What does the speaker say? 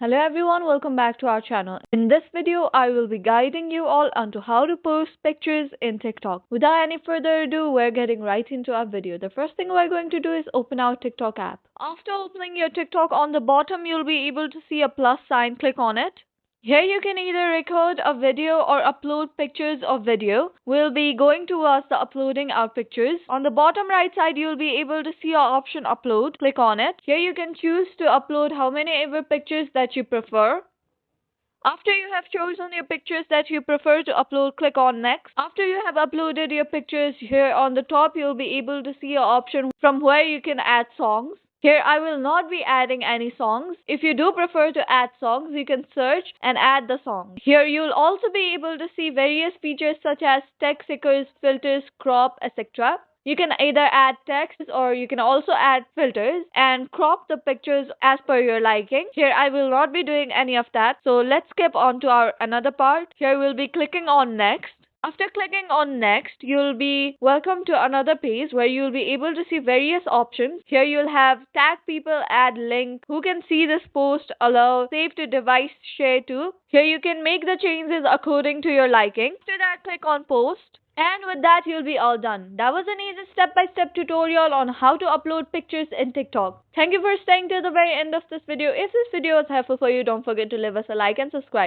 Hello everyone, welcome back to our channel. In this video, I will be guiding you all onto how to post pictures in TikTok. Without any further ado, we're getting right into our video. The first thing we're going to do is open our TikTok app. After opening your TikTok, on the bottom you'll be able to see a plus sign. Click on it. Here you can either record a video or upload pictures or video. We'll be going towards the uploading our pictures. On the bottom right side, you'll be able to see our option upload. Click on it. Here you can choose to upload how many ever pictures that you prefer. After you have chosen your pictures that you prefer to upload, click on next. After you have uploaded your pictures, here on the top you'll be able to see an option from where you can add songs. Here I will not be adding any songs. If you do prefer to add songs, you can search and add the song. Here you'll also be able to see various features such as text stickers, filters, crop, etc. You can either add text or you can also add filters and crop the pictures as per your liking. Here I will not be doing any of that. So let's skip on to our another part. Here we'll be clicking on next. After clicking on next, you'll be welcome to another page where you'll be able to see various options. Here you'll have tag people, add link, who can see this post, allow, save to device, share to. Here you can make the changes according to your liking. After that, click on post. And with that, you'll be all done. That was an easy step-by-step tutorial on how to upload pictures in TikTok. Thank you for staying till the very end of this video. If this video was helpful for you, don't forget to leave us a like and subscribe.